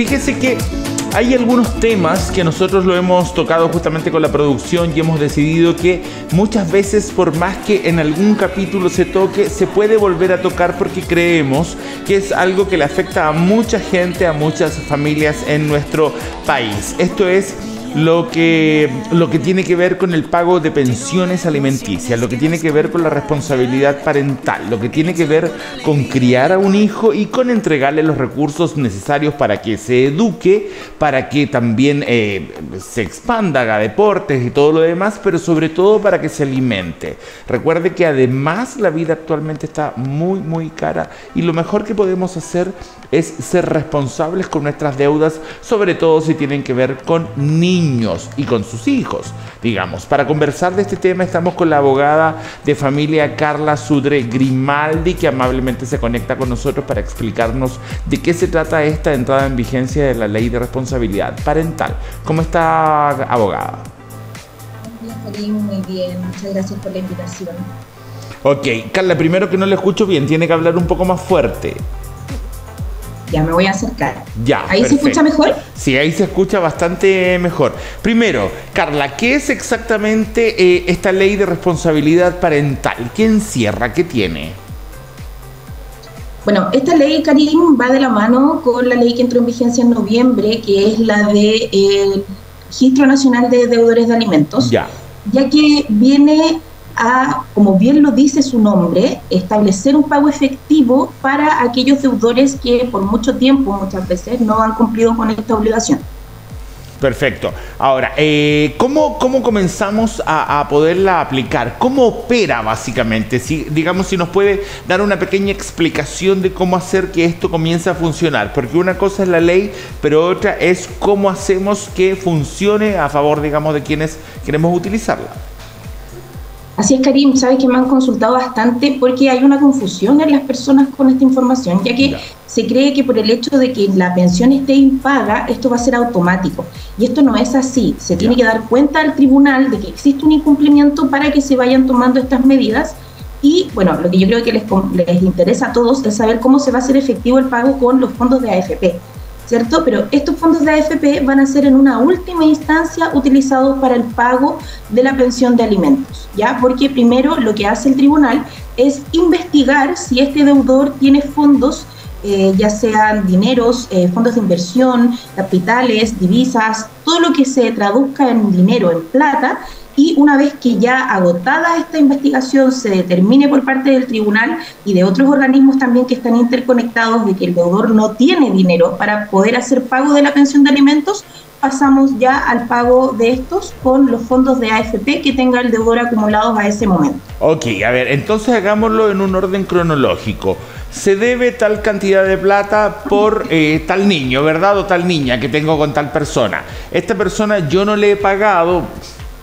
Fíjese que hay algunos temas que nosotros lo hemos tocado justamente con la producción y hemos decidido que muchas veces, por más que en algún capítulo se toque, se puede volver a tocar porque creemos que es algo que le afecta a mucha gente, a muchas familias en nuestro país. Esto es lo que tiene que ver con el pago de pensiones alimenticias, lo que tiene que ver con la responsabilidad parental, lo que tiene que ver con criar a un hijo y con entregarle los recursos necesarios para que se eduque, para que también se expanda, haga deportes y todo lo demás, pero sobre todo para que se alimente. Recuerde que además la vida actualmente está muy cara y lo mejor que podemos hacer es ser responsables con nuestras deudas, sobre todo si tienen que ver con niños y con sus hijos, digamos. Para conversar de este tema estamos con la abogada de familia Carla Sudre Grimaldi, que amablemente se conecta con nosotros para explicarnos de qué se trata esta entrada en vigencia de la Ley de Responsabilidad Parental. ¿Cómo está, abogada? Muy bien, muchas gracias por la invitación. Ok, Carla, primero que no le escucho bien, tiene que hablar un poco más fuerte. Ya me voy a acercar. Ya, ¿Ahí perfecto. ¿Se escucha mejor? Sí, ahí se escucha bastante mejor. Primero, Carla, ¿qué es exactamente esta ley de responsabilidad parental? ¿Qué encierra? ¿Qué tiene? Bueno, esta ley, Karim, va de la mano con la ley que entró en vigencia en noviembre, que es la de Registro Nacional de Deudores de Alimentos, ya que viene a, como bien lo dice su nombre, establecer un pago efectivo para aquellos deudores que por mucho tiempo, muchas veces, no han cumplido con esta obligación. Perfecto. Ahora, ¿cómo comenzamos a poderla aplicar? ¿Cómo opera básicamente? Si nos puede dar una pequeña explicación de cómo hacer que esto comience a funcionar. Porque una cosa es la ley, pero otra es cómo hacemos que funcione a favor, digamos, de quienes queremos utilizarla. Así es, Karim, sabes que me han consultado bastante porque hay una confusión en las personas con esta información, ya que se cree que por el hecho de que la pensión esté impaga, esto va a ser automático. Y esto no es así. Se tiene que dar cuenta al tribunal de que existe un incumplimiento para que se vayan tomando estas medidas. Y, bueno, lo que yo creo que les interesa a todos es saber cómo se va a hacer efectivo el pago con los fondos de AFP, ¿cierto? Pero estos fondos de AFP van a ser en una última instancia utilizados para el pago de la pensión de alimentos, ¿ya? Porque primero lo que hace el tribunal es investigar si este deudor tiene fondos, ya sean dineros, fondos de inversión, capitales, divisas, todo lo que se traduzca en dinero, en plata. Y una vez que ya agotada esta investigación se determine por parte del tribunal y de otros organismos también que están interconectados de que el deudor no tiene dinero para poder hacer pago de la pensión de alimentos, pasamos ya al pago de estos con los fondos de AFP que tenga el deudor acumulados a ese momento. Ok, a ver, entonces hagámoslo en un orden cronológico. Se debe tal cantidad de plata por tal niño, ¿verdad? O tal niña que tengo con tal persona. Esta persona yo no le he pagado.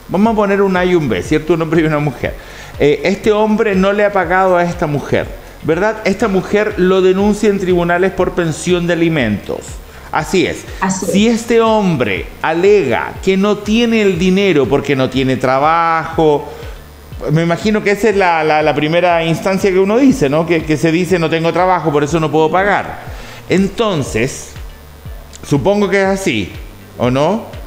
Vamos a poner un A y un B, ¿cierto? Un hombre y una mujer. Este hombre no le ha pagado a esta mujer, ¿verdad? Esta mujer lo denuncia en tribunales por pensión de alimentos. Así es. Si este hombre alega que no tiene el dinero porque no tiene trabajo, me imagino que esa es la primera instancia que uno dice, ¿no? Que se dice no tengo trabajo, por eso no puedo pagar. Entonces, supongo que es así, ¿o no?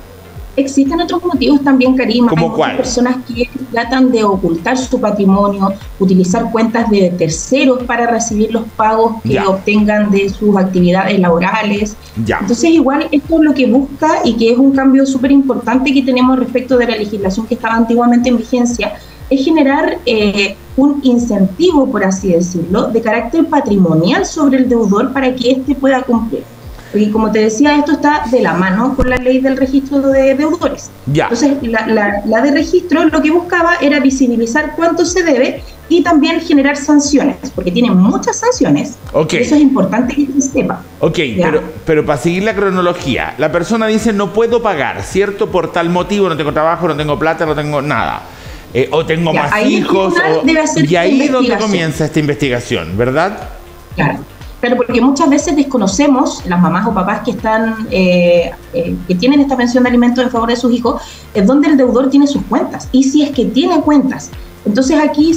Existen otros motivos también, Karim. ¿Cómo cuál? Hay personas que tratan de ocultar su patrimonio, utilizar cuentas de terceros para recibir los pagos que obtengan de sus actividades laborales. Entonces, igual, esto es lo que busca y que es un cambio súper importante que tenemos respecto de la legislación que estaba antiguamente en vigencia, es generar un incentivo, por así decirlo, de carácter patrimonial sobre el deudor para que éste pueda cumplir. Porque como te decía, esto está de la mano con la ley del registro de deudores. Entonces, la de registro lo que buscaba era visibilizar cuánto se debe y también generar sanciones, porque tiene muchas sanciones. Eso es importante que se sepa. Pero para seguir la cronología, la persona dice no puedo pagar, ¿cierto? Por tal motivo, no tengo trabajo, no tengo plata, no tengo nada. O tengo más hijos. Y ahí es donde comienza esta investigación, ¿verdad? Claro, porque muchas veces desconocemos, las mamás o papás que están que tienen esta pensión de alimentos en favor de sus hijos, es donde el deudor tiene sus cuentas. Y si es que tiene cuentas Entonces aquí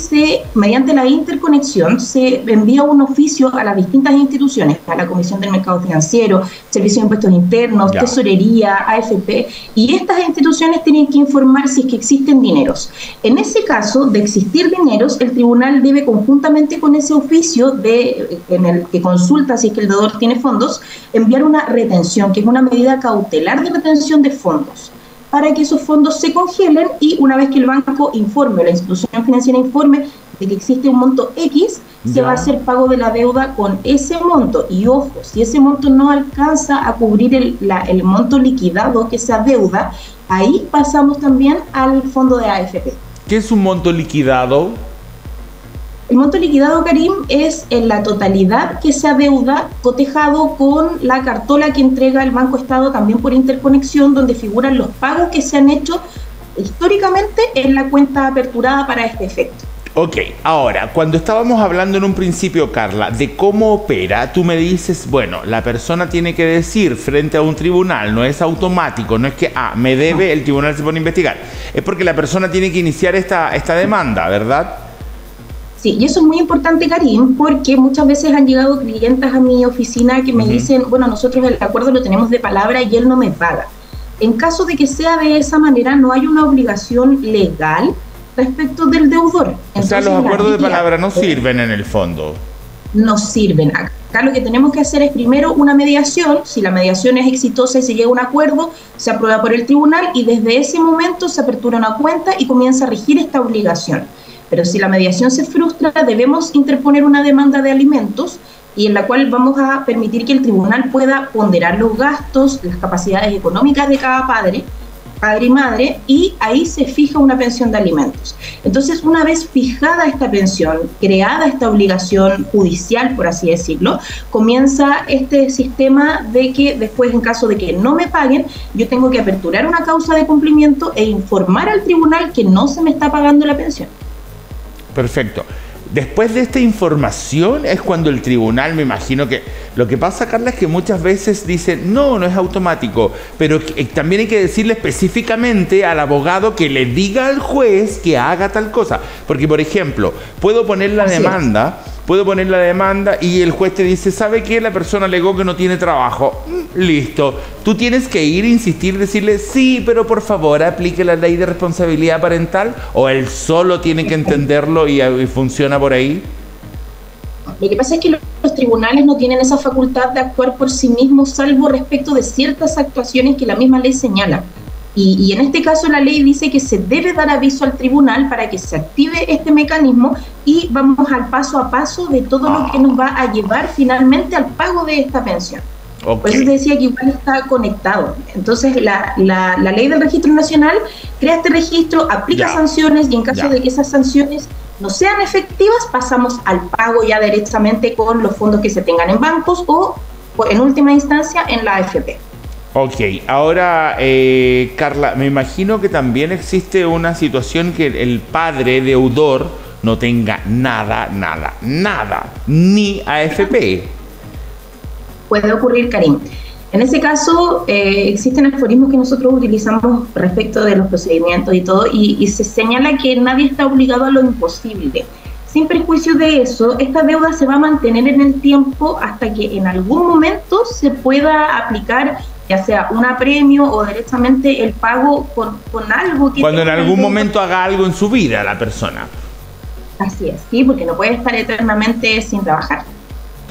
mediante la interconexión, se envía un oficio a las distintas instituciones, a la Comisión del Mercado Financiero, Servicio de Impuestos Internos, Tesorería, AFP, y estas instituciones tienen que informar si es que existen dineros. En ese caso de existir dineros, el tribunal debe conjuntamente con ese oficio en el que consulta si es que el deudor tiene fondos, enviar una retención, que es una medida cautelar de retención de fondos, para que esos fondos se congelen, y una vez que el banco informe o la institución financiera informe de que existe un monto X, se va a hacer pago de la deuda con ese monto. Y ojo, si ese monto no alcanza a cubrir el monto liquidado que se adeuda, ahí pasamos también al fondo de AFP. ¿Qué es un monto liquidado? El monto liquidado, Karim, es en la totalidad que se adeuda cotejado con la cartola que entrega el Banco Estado también por interconexión, donde figuran los pagos que se han hecho históricamente en la cuenta aperturada para este efecto. Ok, ahora, cuando estábamos hablando en un principio, Carla, de cómo opera, tú me dices, bueno, la persona tiene que decir frente a un tribunal, no es automático, no es que, me debe, el tribunal se pone a investigar, es porque la persona tiene que iniciar esta demanda, ¿verdad? Sí, y eso es muy importante, Karim, porque muchas veces han llegado clientes a mi oficina que me dicen, bueno, nosotros el acuerdo lo tenemos de palabra y él no me paga. En caso de que sea de esa manera, no hay una obligación legal respecto del deudor. Entonces, o sea, los acuerdos de palabra no sirven en el fondo. No sirven. Acá lo que tenemos que hacer es primero una mediación. Si la mediación es exitosa y se llega a un acuerdo, se aprueba por el tribunal y desde ese momento se apertura una cuenta y comienza a regir esta obligación. Pero si la mediación se frustra, debemos interponer una demanda de alimentos, y en la cual vamos a permitir que el tribunal pueda ponderar los gastos, las capacidades económicas de cada padre y madre, y ahí se fija una pensión de alimentos. Entonces, una vez fijada esta pensión, creada esta obligación judicial, por así decirlo, comienza este sistema de que después, en caso de que no me paguen, yo tengo que aperturar una causa de cumplimiento e informar al tribunal que no se me está pagando la pensión. Perfecto. Después de esta información es cuando el tribunal, me imagino que... Lo que pasa, Carla, es que muchas veces dicen, no es automático, pero también hay que decirle específicamente al abogado que le diga al juez que haga tal cosa. Porque, por ejemplo, puedo poner la demanda y el juez te dice, ¿sabe qué? La persona alegó que no tiene trabajo. Listo. Tú tienes que ir, insistir, decirle, sí, pero por favor aplique la ley de responsabilidad parental, o él solo tiene que entenderlo y funciona por ahí. Lo que pasa es que los tribunales no tienen esa facultad de actuar por sí mismos, salvo respecto de ciertas actuaciones que la misma ley señala. Y en este caso la ley dice que se debe dar aviso al tribunal para que se active este mecanismo, y vamos al paso a paso de todo lo que nos va a llevar finalmente al pago de esta pensión. Okay. Por eso te decía que igual está conectado. Entonces la ley del registro nacional crea este registro, aplica sanciones, y en caso de que esas sanciones no sean efectivas, pasamos al pago ya directamente con los fondos que se tengan en bancos o en última instancia en la AFP. Ok, ahora Carla, me imagino que también existe una situación que el padre deudor no tenga nada, ni AFP. Puede ocurrir, Karim. En ese caso, existen aforismos que nosotros utilizamos respecto de los procedimientos y todo, y se señala que nadie está obligado a lo imposible. Sin perjuicio de eso, esta deuda se va a mantener en el tiempo hasta que en algún momento se pueda aplicar, ya sea un apremio o directamente el pago con algo que... Cuando en algún momento haga algo en su vida la persona. Así es, sí, porque no puede estar eternamente sin trabajar.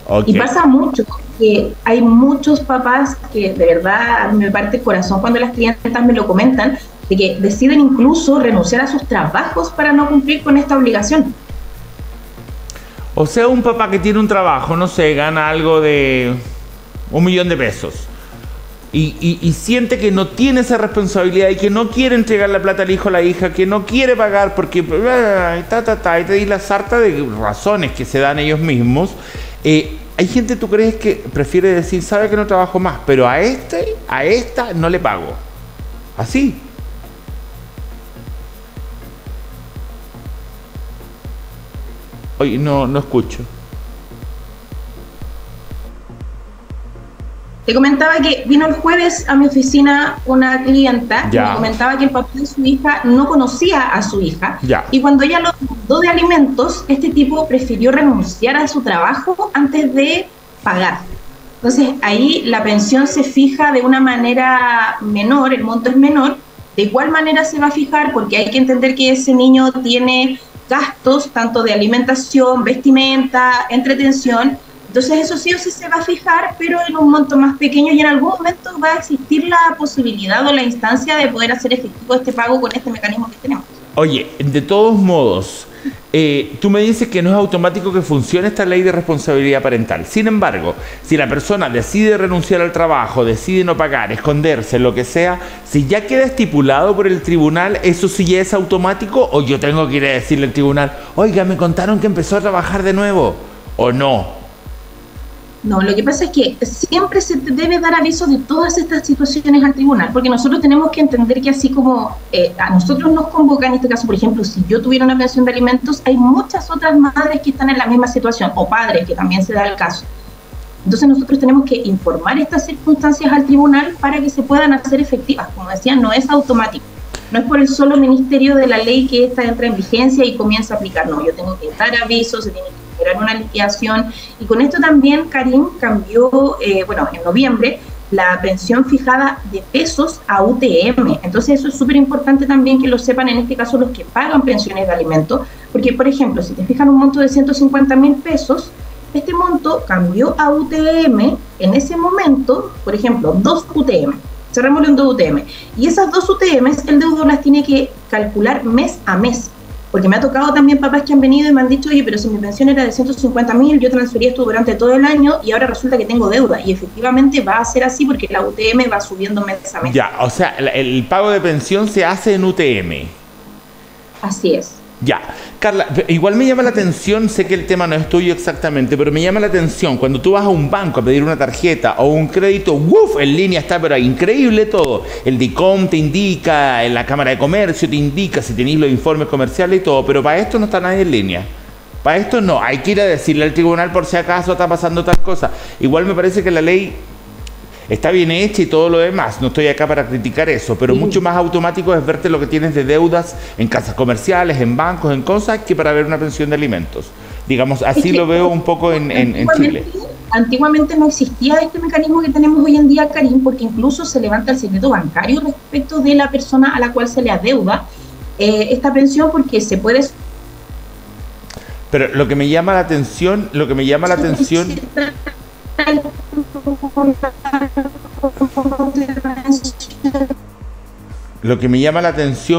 Okay. Y pasa mucho, que hay muchos papás que de verdad a mí me parte el corazón cuando las clientas me lo comentan, de que deciden incluso renunciar a sus trabajos para no cumplir con esta obligación. O sea, un papá que tiene un trabajo, no sé, gana algo de 1 millón de pesos y siente que no tiene esa responsabilidad y que no quiere entregar la plata al hijo o a la hija, que no quiere pagar porque y te di la sarta de razones que se dan ellos mismos. Hay gente, ¿tú crees que prefiere decir, sabe que no trabajo más, pero a esta no le pago? Así. Oye, no escucho. Te comentaba que vino el jueves a mi oficina una clienta que me comentaba que el papá de su hija no conocía a su hija y cuando ella lo mandó de alimentos, este tipo prefirió renunciar a su trabajo antes de pagar. Entonces ahí la pensión se fija de una manera menor, el monto es menor. De igual manera se va a fijar porque hay que entender que ese niño tiene gastos tanto de alimentación, vestimenta, entretención. Entonces eso sí o sí se va a fijar, pero en un monto más pequeño y en algún momento va a existir la posibilidad o la instancia de poder hacer efectivo este pago con este mecanismo que tenemos. Oye, de todos modos, tú me dices que no es automático que funcione esta ley de responsabilidad parental. Sin embargo, si la persona decide renunciar al trabajo, decide no pagar, esconderse, lo que sea, si ya queda estipulado por el tribunal, ¿eso sí ya es automático o yo tengo que ir a decirle al tribunal, oiga, me contaron que empezó a trabajar de nuevo, o no? No, lo que pasa es que siempre se debe dar aviso de todas estas situaciones al tribunal, porque nosotros tenemos que entender que así como a nosotros nos convocan, en este caso, por ejemplo, si yo tuviera una pensión de alimentos, hay muchas otras madres que están en la misma situación, o padres, que también se da el caso. Entonces nosotros tenemos que informar estas circunstancias al tribunal para que se puedan hacer efectivas. Como decía, no es automático. No es por el solo ministerio de la ley que esta entra en vigencia y comienza a aplicar. No, yo tengo que dar aviso, se tiene que generar una liquidación. Y con esto también, Karim, cambió, en noviembre, la pensión fijada de pesos a UTM. Entonces eso es súper importante también que lo sepan, en este caso los que pagan pensiones de alimentos, porque, por ejemplo, si te fijan un monto de 150.000 pesos, este monto cambió a UTM en ese momento, por ejemplo, 2 UTM. Cerrémosle un 2 UTM. Y esas 2 UTMs, el deudor las tiene que calcular mes a mes. Porque me ha tocado también papás que han venido y me han dicho, oye, pero si mi pensión era de 150.000, yo transferí esto durante todo el año y ahora resulta que tengo deuda. Y efectivamente va a ser así porque la UTM va subiendo mes a mes. Ya, o sea, el pago de pensión se hace en UTM. Así es. Ya, Carla, igual me llama la atención, sé que el tema no es tuyo exactamente, pero me llama la atención cuando tú vas a un banco a pedir una tarjeta o un crédito, ¡uf! En línea está, pero increíble todo. El DICOM te indica, en la Cámara de Comercio te indica si tenéis los informes comerciales y todo, pero para esto no está nadie en línea. Para esto no, hay que ir a decirle al tribunal por si acaso está pasando tal cosa. Igual me parece que la ley está bien hecha y todo lo demás, no estoy acá para criticar eso, pero mucho más automático es verte lo que tienes de deudas en casas comerciales, en bancos, en cosas, que para ver una pensión de alimentos. Digamos, así lo veo un poco en Chile. Antiguamente no existía este mecanismo que tenemos hoy en día, Karim, porque incluso se levanta el secreto bancario respecto de la persona a la cual se le adeuda esta pensión, porque se puede... Pero lo que me llama la atención,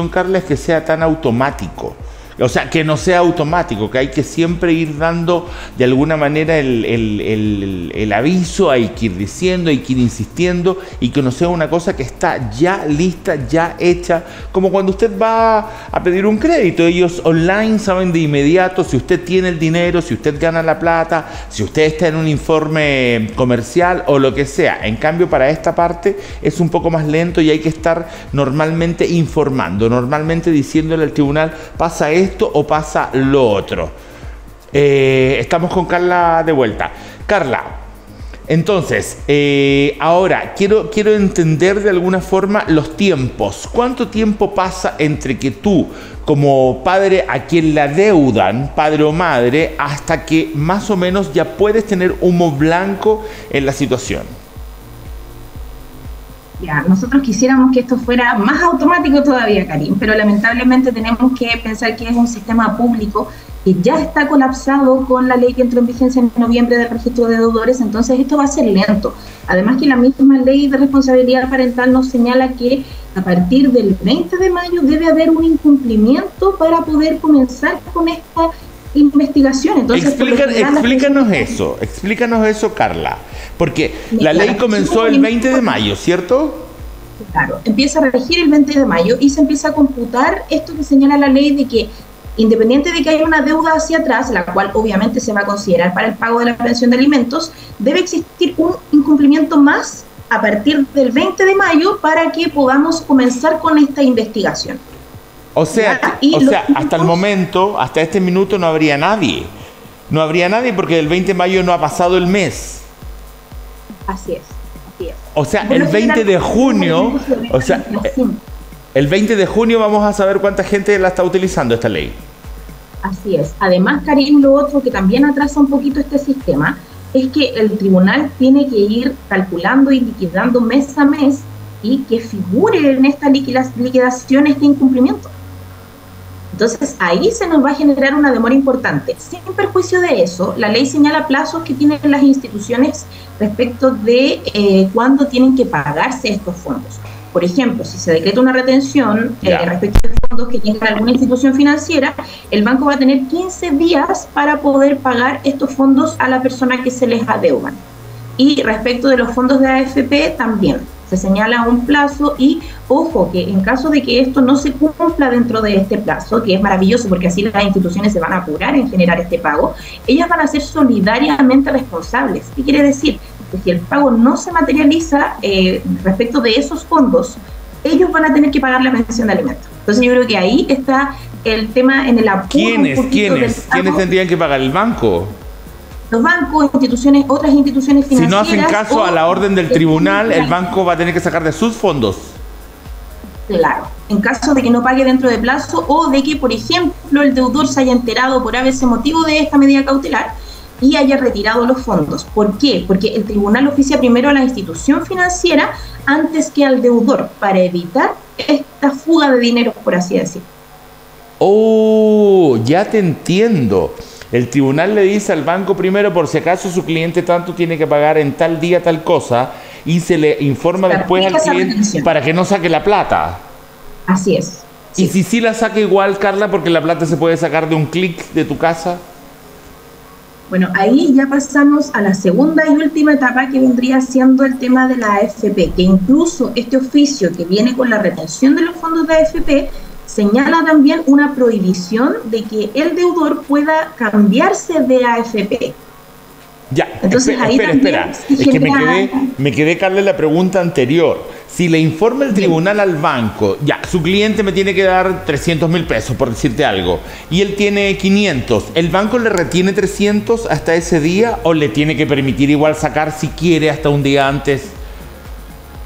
Carla, es que sea tan automático. O sea, que no sea automático, que hay que siempre ir dando de alguna manera el aviso, hay que ir diciendo, hay que ir insistiendo, y que no sea una cosa que está ya lista, ya hecha, como cuando usted va a pedir un crédito. Ellos online saben de inmediato si usted tiene el dinero, si usted gana la plata, si usted está en un informe comercial o lo que sea. En cambio, para esta parte es un poco más lento y hay que estar normalmente informando, normalmente diciéndole al tribunal, pasa esto o pasa lo otro. Estamos con Carla de vuelta. Carla, entonces, ahora quiero entender de alguna forma los tiempos. ¿Cuánto tiempo pasa entre que tú, como padre a quien le adeudan, padre o madre, hasta que más o menos ya puedes tener humo blanco en la situación? Ya, nosotros quisiéramos que esto fuera más automático todavía, Karim, pero lamentablemente tenemos que pensar que es un sistema público que ya está colapsado con la ley que entró en vigencia en noviembre del registro de deudores, entonces esto va a ser lento. Además que la misma ley de responsabilidad parental nos señala que a partir del 20 de mayo debe haber un incumplimiento para poder comenzar con esta investigación. Entonces, explícanos eso, Carla, porque la ley comenzó el 20 de mayo, ¿cierto? Claro, empieza a regir el 20 de mayo y se empieza a computar esto que señala la ley de que independiente de que haya una deuda hacia atrás, la cual obviamente se va a considerar para el pago de la pensión de alimentos, debe existir un incumplimiento más a partir del 20 de mayo para que podamos comenzar con esta investigación. O sea, hasta el momento, hasta este minuto no habría nadie. No habría nadie porque del 20 de mayo no ha pasado el mes. Así es. O sea, el 20 de junio, o sea, el 20 de junio vamos a saber cuánta gente la está utilizando esta ley. Así es. Además, Karim, lo otro que también atrasa un poquito este sistema es que el tribunal tiene que ir calculando y liquidando mes a mes y que figure en esta liquidación este incumplimiento. Entonces, ahí se nos va a generar una demora importante. Sin perjuicio de eso, la ley señala plazos que tienen las instituciones respecto de cuándo tienen que pagarse estos fondos. Por ejemplo, si se decreta una retención respecto de fondos que llegan a alguna institución financiera, el banco va a tener 15 días para poder pagar estos fondos a la persona que se les adeudan. Y respecto de los fondos de AFP también se señala un plazo y, ojo, que en caso de que esto no se cumpla dentro de este plazo, que es maravilloso porque así las instituciones se van a apurar en generar este pago, ellas van a ser solidariamente responsables. ¿Qué quiere decir? Que si el pago no se materializa respecto de esos fondos, ellos van a tener que pagar la pensión de alimentos. Entonces yo creo que ahí está el tema en el apuro. ¿Quiénes tendrían que pagar? ¿El banco? Los bancos, otras instituciones financieras. Si no hacen caso a la orden del tribunal, el banco va a tener que sacar de sus fondos. Claro, en caso de que no pague dentro de plazo o de que, por ejemplo, el deudor se haya enterado por ese motivo de esta medida cautelar y haya retirado los fondos. ¿Por qué? Porque el tribunal oficia primero a la institución financiera antes que al deudor para evitar esta fuga de dinero, por así decirlo. Oh, ya te entiendo. El tribunal le dice al banco primero, por si acaso su cliente tanto tiene que pagar en tal día tal cosa, y se le informa después al cliente para que no saque la plata. Así es. Sí. ¿Y si sí la saca igual, Carla, porque la plata se puede sacar de un clic de tu casa? Bueno, ahí ya pasamos a la segunda y última etapa, que vendría siendo el tema de la AFP, que incluso este oficio que viene con la retención de los fondos de AFP señala también una prohibición de que el deudor pueda cambiarse de AFP. Ya, entonces espera. Es que me quedé, Carla, en la pregunta anterior. Si le informa el tribunal al banco, ya, su cliente me tiene que dar 300.000 pesos, por decirte algo, y él tiene 500, ¿el banco le retiene 300 hasta ese día o le tiene que permitir igual sacar si quiere hasta un día antes?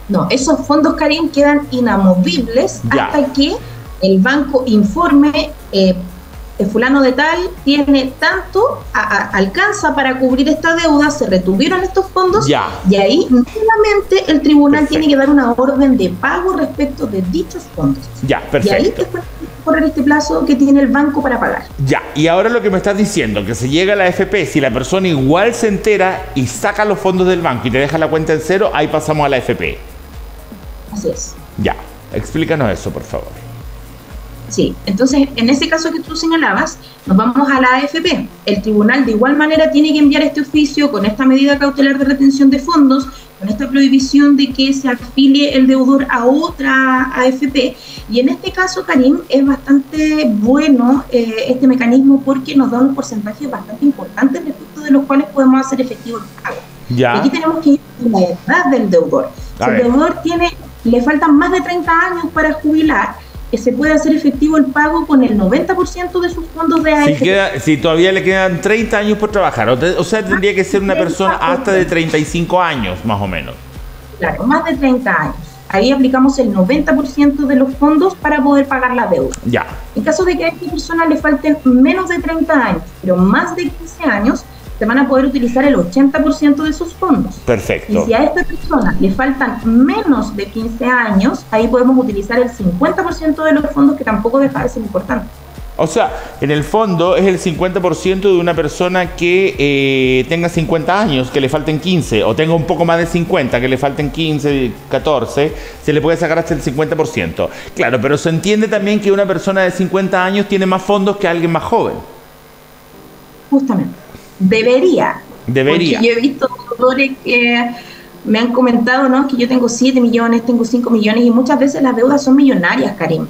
No, esos fondos, Karim, quedan inamovibles hasta que el banco informe, el fulano de tal tiene tanto, alcanza para cubrir esta deuda, se retuvieron estos fondos, y ahí nuevamente el tribunal tiene que dar una orden de pago respecto de dichos fondos. Ya, perfecto. Y ahí después correr este plazo que tiene el banco para pagar. Ya, y ahora lo que me estás diciendo, que se llega a la AFP, si la persona igual se entera y saca los fondos del banco y te deja la cuenta en cero, ahí pasamos a la AFP. Así es. Ya, explícanos eso, por favor. Sí, entonces en ese caso que tú señalabas, nos vamos a la AFP. El tribunal de igual manera tiene que enviar este oficio con esta medida cautelar de retención de fondos, con esta prohibición de que se afilie el deudor a otra AFP. Y en este caso, Karim, es bastante bueno este mecanismo porque nos da unos porcentajes bastante importantes respecto de los cuales podemos hacer efectivo el pago. Ya. Aquí tenemos que ir a la edad del deudor. Si el deudor le faltan más de 30 años para jubilar, se puede hacer efectivo el pago con el 90% de sus fondos de AFP. Si todavía le quedan 30 años por trabajar, o sea, tendría que ser una persona hasta de 35 años, más o menos. Claro, más de 30 años. Ahí aplicamos el 90% de los fondos para poder pagar la deuda. Ya. En caso de que a esta persona le falten menos de 30 años, pero más de 15 años, se van a poder utilizar el 80% de sus fondos. Perfecto. Y si a esta persona le faltan menos de 15 años, ahí podemos utilizar el 50% de los fondos, que tampoco deja de ser importante. O sea, en el fondo es el 50% de una persona que tenga 50 años, que le falten 15, o tenga un poco más de 50, que le falten 15, 14, se le puede sacar hasta el 50%. Claro, pero se entiende también que una persona de 50 años tiene más fondos que alguien más joven. Justamente. Debería. Porque yo he visto autores que me han comentado, ¿no?, que yo tengo 7 millones, tengo 5 millones, y muchas veces las deudas son millonarias, Karim.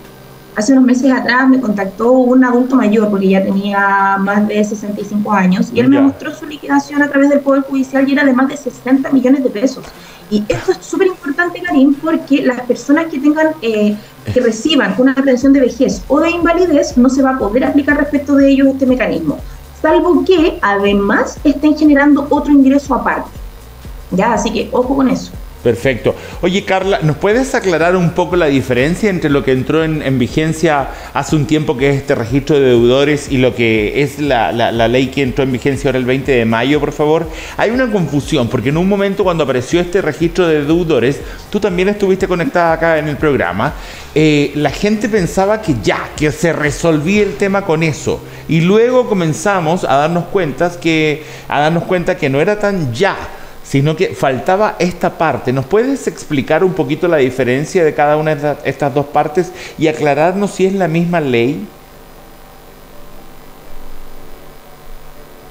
Hace unos meses atrás me contactó un adulto mayor, porque ya tenía más de 65 años, y él me mostró su liquidación a través del Poder Judicial y era de más de 60 millones de pesos. Y esto es súper importante, Karim, porque las personas que tengan, que reciban una pensión de vejez o de invalidez, no se va a poder aplicar respecto de ellos este mecanismo, salvo que además estén generando otro ingreso aparte. Ya, así que ojo con eso. Perfecto. Oye, Carla, ¿nos puedes aclarar un poco la diferencia entre lo que entró en vigencia hace un tiempo, que es este registro de deudores, y lo que es la ley que entró en vigencia ahora el 20 de mayo, por favor? Hay una confusión, porque en un momento cuando apareció este registro de deudores, tú también estuviste conectada acá en el programa, la gente pensaba que se resolvía el tema con eso. Y luego comenzamos a darnos cuenta que no era tan ya, sino que faltaba esta parte. ¿Nos puedes explicar un poquito la diferencia de cada una de estas dos partes y aclararnos si es la misma ley?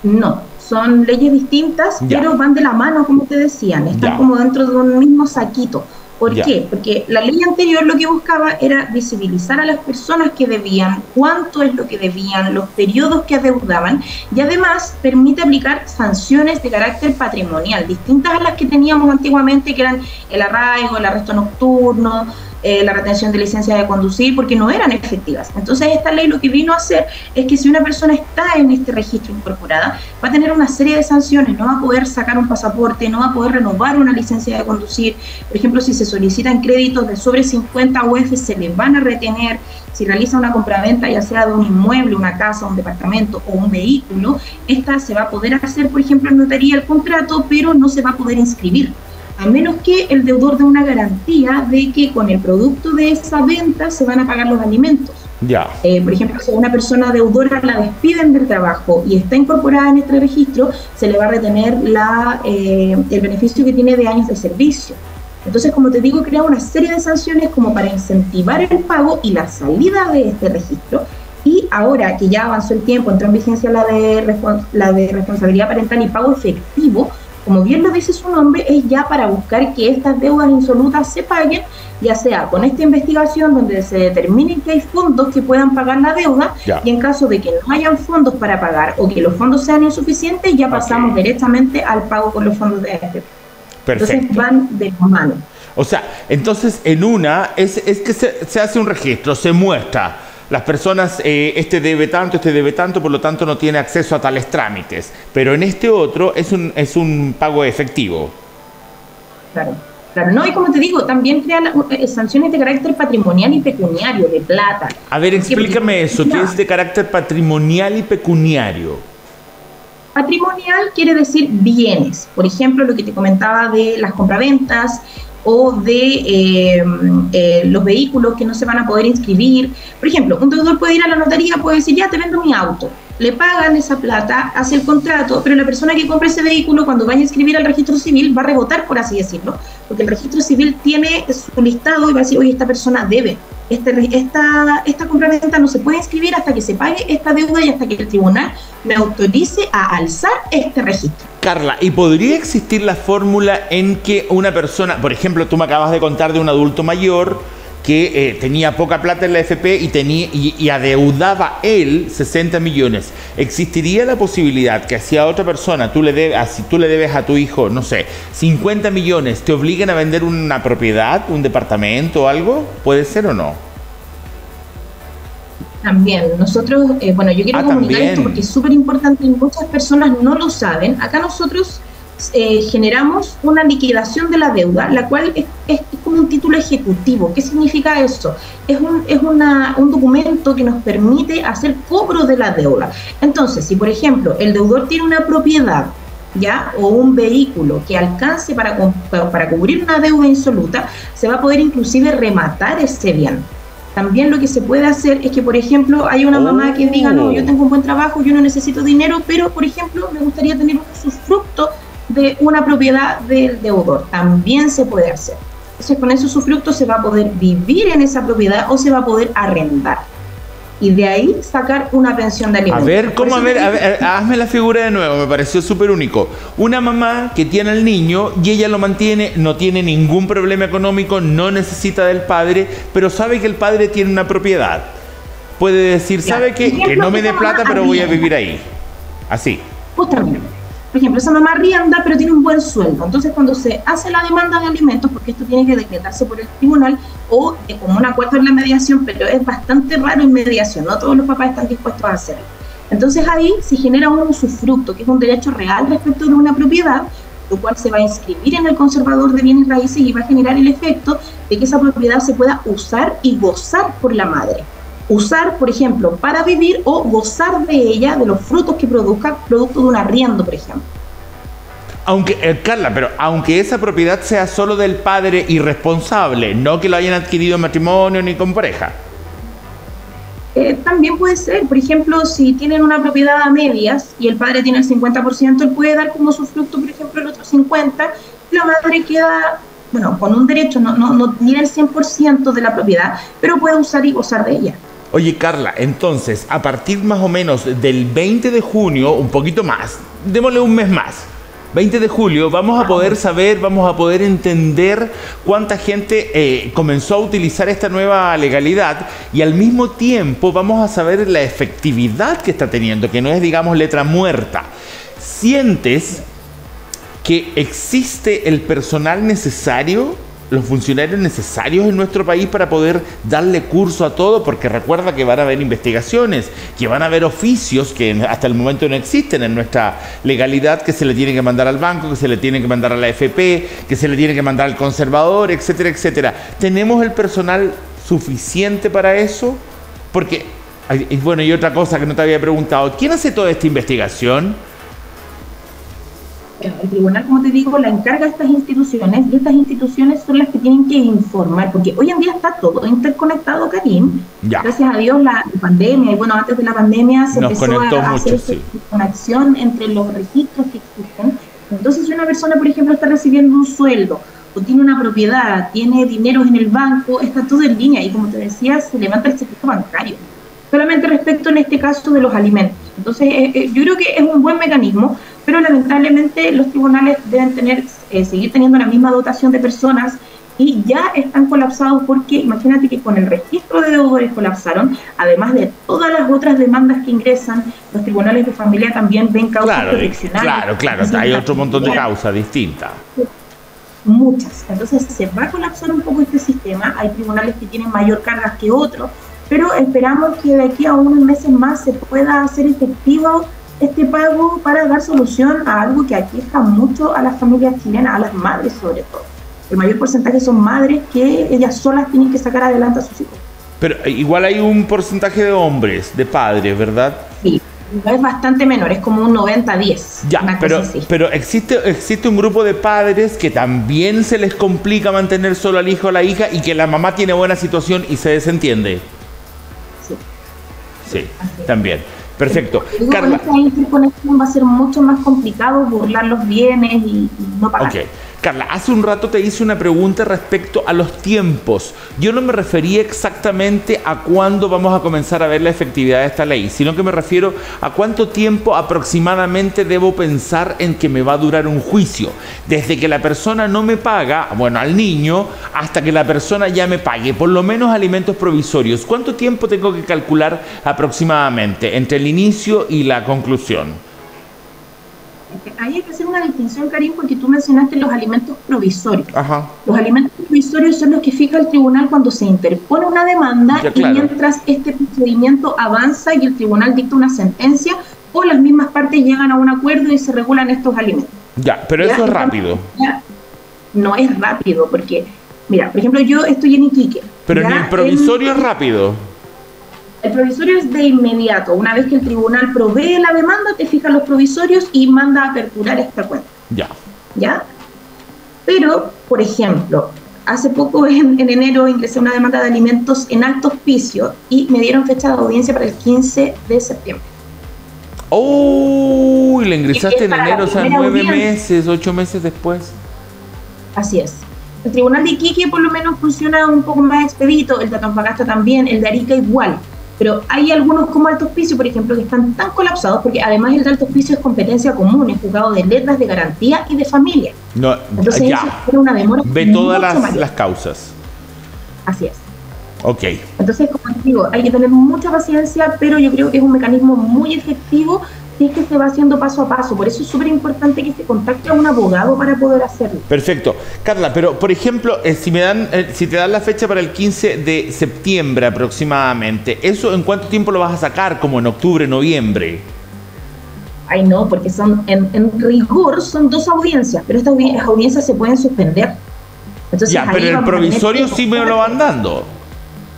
No, son leyes distintas, pero van de la mano, como te decían, están como dentro de un mismo saquito. ¿Por qué? Porque la ley anterior lo que buscaba era visibilizar a las personas que debían, cuánto es lo que debían, los periodos que adeudaban, y además permite aplicar sanciones de carácter patrimonial, distintas a las que teníamos antiguamente, que eran el arraigo, el arresto nocturno, la retención de licencia de conducir, porque no eran efectivas. Entonces esta ley lo que vino a hacer es que si una persona está en este registro incorporada, va a tener una serie de sanciones, no va a poder sacar un pasaporte, no va a poder renovar una licencia de conducir. Por ejemplo, si se solicitan créditos de sobre 50 UF, se les van a retener. Si realiza una compraventa, ya sea de un inmueble, una casa, un departamento o un vehículo, esta se va a poder hacer, por ejemplo, en notaría el contrato, pero no se va a poder inscribir, a menos que el deudor dé una garantía de que con el producto de esa venta se van a pagar los alimentos. Por ejemplo, si a una persona deudora la despiden del trabajo y está incorporada en este registro, se le va a retener el beneficio que tiene de años de servicio. Entonces, como te digo, crea una serie de sanciones como para incentivar el pago y la salida de este registro. Y ahora que ya avanzó el tiempo, entró en vigencia la de responsabilidad parental y pago efectivo, como bien lo dice su nombre, es ya para buscar que estas deudas insolutas se paguen, ya sea con esta investigación donde se determine que hay fondos que puedan pagar la deuda, y en caso de que no hayan fondos para pagar o que los fondos sean insuficientes, ya pasamos directamente al pago con los fondos de AFP. Perfecto. Entonces van de la mano. O sea, entonces en una es que se hace un registro, se muestra. Las personas, este debe tanto, por lo tanto no tiene acceso a tales trámites. Pero en este otro es un pago efectivo. Claro, no, y como te digo, también crea sanciones de carácter patrimonial y pecuniario, de plata. A ver, explícame eso, ¿qué es de carácter patrimonial y pecuniario? Patrimonial quiere decir bienes. Por ejemplo, lo que te comentaba de las compraventas, o de los vehículos que no se van a poder inscribir. Por ejemplo, un deudor puede ir a la notaría, puede decir, ya te vendo mi auto, le pagan esa plata, hace el contrato, pero la persona que compra ese vehículo, cuando vaya a inscribir al registro civil, va a rebotar, por así decirlo, porque el registro civil tiene su listado y va a decir, oye, esta persona debe, esta compraventa no se puede inscribir hasta que se pague esta deuda y hasta que el tribunal me autorice a alzar este registro. Carla, ¿y podría existir la fórmula en que una persona, por ejemplo, tú me acabas de contar de un adulto mayor que tenía poca plata en la AFP y adeudaba él 60 millones? ¿Existiría la posibilidad que si a otra persona si tú le debes a tu hijo, no sé, 50 millones, te obliguen a vender una propiedad, un departamento o algo? ¿Puede ser o no? También, nosotros, yo quiero comunicar esto porque es súper importante y muchas personas no lo saben. Acá nosotros generamos una liquidación de la deuda, la cual es como un título ejecutivo. ¿Qué significa eso? Es un documento que nos permite hacer cobro de la deuda. Entonces, si por ejemplo el deudor tiene una propiedad, ¿ya? O un vehículo que alcance para cubrir una deuda insoluta, se va a poder inclusive rematar ese bien. También lo que se puede hacer es que, por ejemplo, hay una mamá que diga, no, yo tengo un buen trabajo, yo no necesito dinero, pero, por ejemplo, me gustaría tener un usufructo de una propiedad del deudor. También se puede hacer. Entonces, con ese usufructo se va a poder vivir en esa propiedad o se va a poder arrendar. Y de ahí sacar una pensión de alimentos. A ver, hazme la figura de nuevo, me pareció súper único. Una mamá que tiene al niño y ella lo mantiene, no tiene ningún problema económico, no necesita del padre, pero sabe que el padre tiene una propiedad. Puede decir, ¿sabe qué? Que no me dé plata, pero voy a vivir ahí. Así. Justamente. Por ejemplo, esa mamá arrienda, pero tiene un buen sueldo. Entonces, cuando se hace la demanda de alimentos, porque esto tiene que decretarse por el tribunal, o como un acuerdo en la mediación, pero es bastante raro en mediación, no todos los papás están dispuestos a hacerlo. Entonces, ahí se genera un usufructo, que es un derecho real respecto de una propiedad, lo cual se va a inscribir en el conservador de bienes raíces y va a generar el efecto de que esa propiedad se pueda usar y gozar por la madre. Usar, por ejemplo, para vivir o gozar de ella, de los frutos que produzca, producto de un arriendo, por ejemplo. Aunque, Carla, pero aunque esa propiedad sea solo del padre irresponsable, no que lo hayan adquirido en matrimonio ni con pareja. También puede ser, por ejemplo, si tienen una propiedad a medias y el padre tiene el 50%, él puede dar como su fruto, por ejemplo, el otro 50%, y la madre queda, bueno, con un derecho, no tiene el 100% de la propiedad, pero puede usar y gozar de ella. Oye, Carla, entonces, a partir más o menos del 20 de junio, un poquito más, démosle un mes más, 20 de julio, vamos a poder saber, vamos a poder entender cuánta gente comenzó a utilizar esta nueva legalidad y al mismo tiempo vamos a saber la efectividad que está teniendo, que no es, digamos, letra muerta. ¿Sientes que existe el personal necesario, los funcionarios necesarios en nuestro país para poder darle curso a todo? Porque recuerda que van a haber investigaciones, que van a haber oficios que hasta el momento no existen en nuestra legalidad, que se le tiene que mandar al banco, que se le tiene que mandar a la AFP, que se le tiene que mandar al conservador, etcétera, etcétera. ¿Tenemos el personal suficiente para eso? Porque, bueno, y otra cosa que no te había preguntado, ¿quién hace toda esta investigación? El tribunal, como te digo, la encarga a estas instituciones y estas instituciones son las que tienen que informar, porque hoy en día está todo interconectado, Karim. Ya. Gracias a Dios la pandemia, y bueno, antes de la pandemia se empezó a hacer esta conexión entre los registros que existen. Entonces, si una persona, por ejemplo, está recibiendo un sueldo o tiene una propiedad, tiene dinero en el banco, está todo en línea y, como te decía, se levanta el secreto bancario. Solamente respecto en este caso de los alimentos. Entonces, yo creo que es un buen mecanismo, pero lamentablemente los tribunales deben seguir teniendo la misma dotación de personas y ya están colapsados porque imagínate que con el registro de deudores colapsaron, además de todas las otras demandas que ingresan, los tribunales de familia también ven causas proteccionales. Claro, hay otro montón de causas distintas. Muchas. Entonces se va a colapsar un poco este sistema, hay tribunales que tienen mayor carga que otros, pero esperamos que de aquí a unos meses más se pueda hacer efectivo este pago para dar solución a algo que aqueja mucho a las familias chilenas, a las madres sobre todo. El mayor porcentaje son madres que ellas solas tienen que sacar adelante a sus hijos. Pero igual hay un porcentaje de hombres, de padres, ¿verdad? Sí, es bastante menor, es como un 90-10. Ya, pero existe un grupo de padres que también se les complica mantener solo al hijo o a la hija y que la mamá tiene buena situación y se desentiende. Sí, también. Perfecto. Carla, con esta interconexión va a ser mucho más complicado burlar los bienes y no pagar. Ok. Carla, hace un rato te hice una pregunta respecto a los tiempos. Yo no me refería exactamente a cuándo vamos a comenzar a ver la efectividad de esta ley, sino que me refiero a cuánto tiempo aproximadamente debo pensar en que me va a durar un juicio. Desde que la persona no me paga, bueno, al niño, hasta que la persona ya me pague, por lo menos alimentos provisorios. ¿Cuánto tiempo tengo que calcular aproximadamente entre el inicio y la conclusión? Ahí hay que hacer una distinción, Karim, porque tú mencionaste los alimentos provisorios. Ajá. Los alimentos provisorios son los que fija el tribunal cuando se interpone una demanda y mientras este procedimiento avanza y el tribunal dicta una sentencia o las mismas partes llegan a un acuerdo y se regulan estos alimentos. Ya, pero eso es rápido. No es rápido porque, mira, por ejemplo, yo estoy en Iquique. Pero ni el provisorio es rápido. El provisorio es de inmediato. Una vez que el tribunal provee la demanda, te fija los provisorios y manda a aperturar esta cuenta. ¿Ya? Pero, por ejemplo, hace poco en enero ingresé una demanda de alimentos en alto hospicio y me dieron fecha de audiencia para el 15 de septiembre. ¡Oh! Y la ingresaste en enero, o sea, 9 meses, 8 meses después. Así es. El tribunal de Iquique por lo menos funciona un poco más expedito, el de Antofagasta también, el de Arica igual. Pero hay algunos como Alto Hospicio, por ejemplo, que están tan colapsados porque además el de Alto Hospicio es competencia común, es juzgado de letras, de garantía y de familia. No, entonces ya. Eso era una demora. Ve todas las causas. Así es. Ok. Entonces, como te digo, hay que tener mucha paciencia, pero yo creo que es un mecanismo muy efectivo si es que se va haciendo paso a paso. Por eso es súper importante que se contacte a un abogado para poder hacerlo. Perfecto. Carla, pero por ejemplo, si te dan la fecha para el 15 de septiembre aproximadamente, ¿eso en cuánto tiempo lo vas a sacar? ¿Como en octubre, noviembre? Ay, no, porque son, en rigor son 2 audiencias, pero estas audiencias se pueden suspender. Entonces, ya, pero el provisorio sí me lo van dando.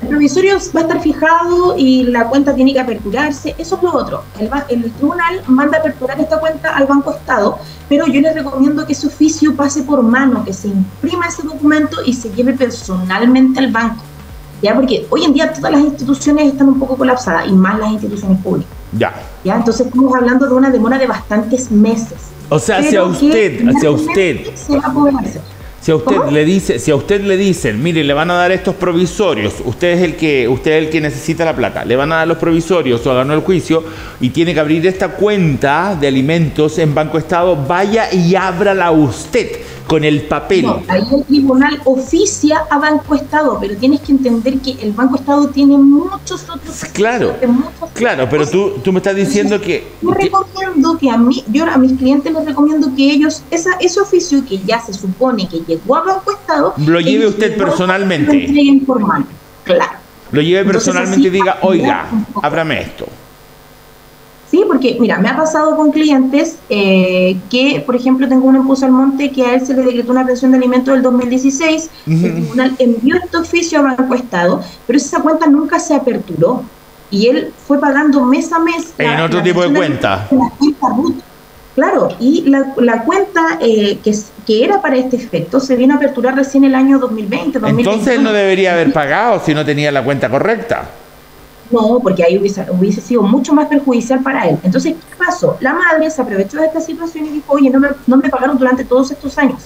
El provisorio va a estar fijado y la cuenta tiene que aperturarse. Eso es lo otro. El tribunal manda a aperturar esta cuenta al Banco Estado, pero yo les recomiendo que ese oficio pase por mano, que se imprima ese documento y se lleve personalmente al banco. ¿Ya? Porque hoy en día todas las instituciones están un poco colapsadas, y más las instituciones públicas. Ya. ¿Ya? Entonces estamos hablando de una demora de bastantes meses. O sea, si a usted se va a poder hacer. Si a usted le dicen, mire, le van a dar estos provisorios, usted es el que necesita la plata, le van a dar los provisorios o ganó el juicio y tiene que abrir esta cuenta de alimentos en Banco Estado, vaya y ábrala usted con el papel. No, ahí el tribunal oficia a Banco Estado, pero tienes que entender que el Banco Estado tiene muchos otros... Claro, pero tú me estás diciendo que... Yo recomiendo que yo a mis clientes les recomiendo que ellos, ese oficio que ya se supone que llegó a Banco Estado... Lo lleve usted personalmente. Lo entreguen por mano, claro. Lo lleve personalmente y diga, oiga, ábrame esto. Sí, porque, mira, me ha pasado con clientes que, por ejemplo, tengo un Empuso al Monte que a él se le decretó una pensión de alimentos del 2016, el tribunal envió este oficio a Banco Estado, pero esa cuenta nunca se aperturó y él fue pagando mes a mes. En otro tipo de cuenta. La cuenta RUT. Claro, y la cuenta que era para este efecto se vino a aperturar recién el año 2020. Entonces él no debería haber pagado si no tenía la cuenta correcta. No, porque ahí hubiese sido mucho más perjudicial para él. Entonces, ¿qué pasó? La madre se aprovechó de esta situación y dijo, oye, no me pagaron durante todos estos años.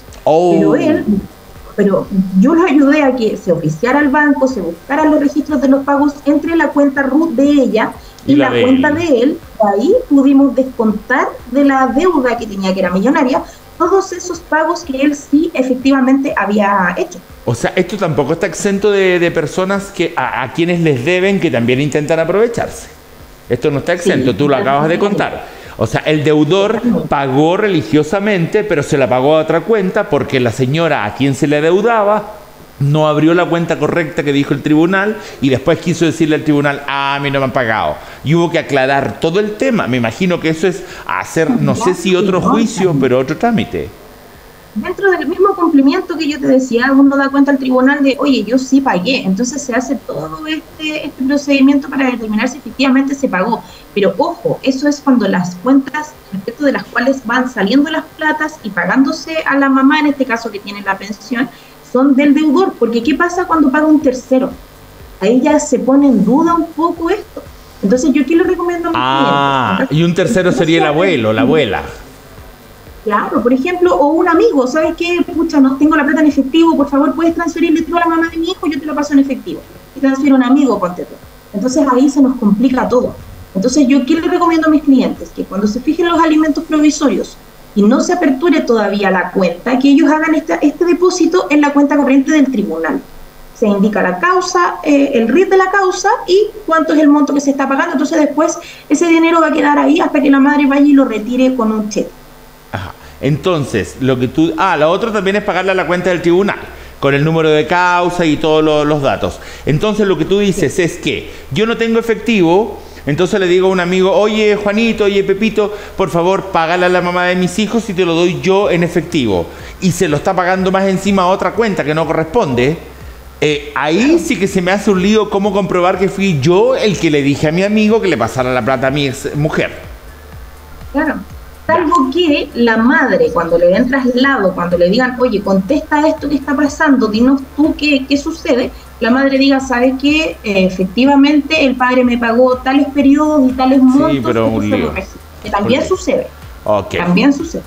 Pero yo lo ayudé a que se oficiara al banco, se buscaran los registros de los pagos entre la cuenta RUT de ella y la cuenta de él. Ahí pudimos descontar de la deuda que tenía, que era millonaria, todos esos pagos que él sí efectivamente había hecho. O sea, esto tampoco está exento de personas que a quienes les deben, que también intentan aprovecharse. Esto no está exento, tú lo acabas de contar. O sea, el deudor pagó religiosamente, pero se la pagó a otra cuenta porque la señora a quien se le deudaba no abrió la cuenta correcta que dijo el tribunal y después quiso decirle al tribunal, a mí no me han pagado. Y hubo que aclarar todo el tema. Me imagino que eso es hacer, no sé si otro juicio, pero otro trámite. Dentro del mismo cumplimiento que yo te decía, uno da cuenta al tribunal de, oye, yo sí pagué. Entonces se hace todo este procedimiento para determinar si efectivamente se pagó. Pero ojo, eso es cuando las cuentas respecto de las cuales van saliendo las platas y pagándose a la mamá, en este caso que tiene la pensión, son del deudor. Porque ¿qué pasa cuando paga un tercero? Ahí ya se pone en duda un poco esto. Entonces yo aquí le recomiendo a mis clientes. Y un tercero sería el abuelo, la abuela. Claro, por ejemplo, o un amigo, ¿sabes qué? Pucha, no tengo la plata en efectivo, por favor, puedes transferirle tú a la mamá de mi hijo, yo te lo paso en efectivo. Y transfiero a un amigo, ponte tú. Entonces ahí se nos complica todo. Entonces yo, ¿qué le recomiendo a mis clientes? Que cuando se fijen los alimentos provisorios y no se aperture todavía la cuenta, que ellos hagan este depósito en la cuenta corriente del tribunal. Se indica la causa, el RIT de la causa y cuánto es el monto que se está pagando. Entonces después ese dinero va a quedar ahí hasta que la madre vaya y lo retire con un cheque. Ajá. Entonces, lo que tú... lo otro también es pagarle a la cuenta del tribunal, con el número de causa y todos los datos. Entonces, lo que tú dices es que yo no tengo efectivo, entonces le digo a un amigo, oye, Juanito, oye, Pepito, por favor, págale a la mamá de mis hijos y te lo doy yo en efectivo. Y se lo está pagando más encima a otra cuenta que no corresponde. Ahí sí que se me hace un lío cómo comprobar que fui yo el que le dije a mi amigo que le pasara la plata a mi ex mujer. Claro. Salvo que la madre, cuando le den traslado, cuando le digan, oye, contesta esto que está pasando, dinos tú qué sucede, la madre diga, ¿sabes qué? Efectivamente, el padre me pagó tales periodos y tales montos. Sí, pero un lío. Que también sucede. Okay. También sucede.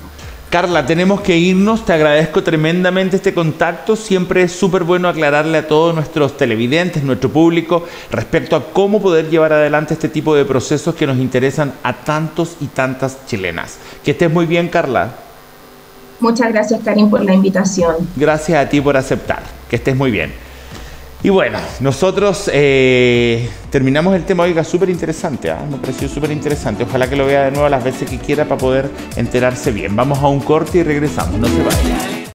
Carla, tenemos que irnos, te agradezco tremendamente este contacto, siempre es súper bueno aclararle a todos nuestros televidentes, nuestro público, respecto a cómo poder llevar adelante este tipo de procesos que nos interesan a tantos y tantas chilenas. Que estés muy bien, Carla. Muchas gracias, Karim, por la invitación. Gracias a ti por aceptar, que estés muy bien. Y bueno, nosotros terminamos el tema, oiga, súper interesante, me pareció súper interesante. Ojalá que lo vea de nuevo las veces que quiera para poder enterarse bien. Vamos a un corte y regresamos, no se vayan.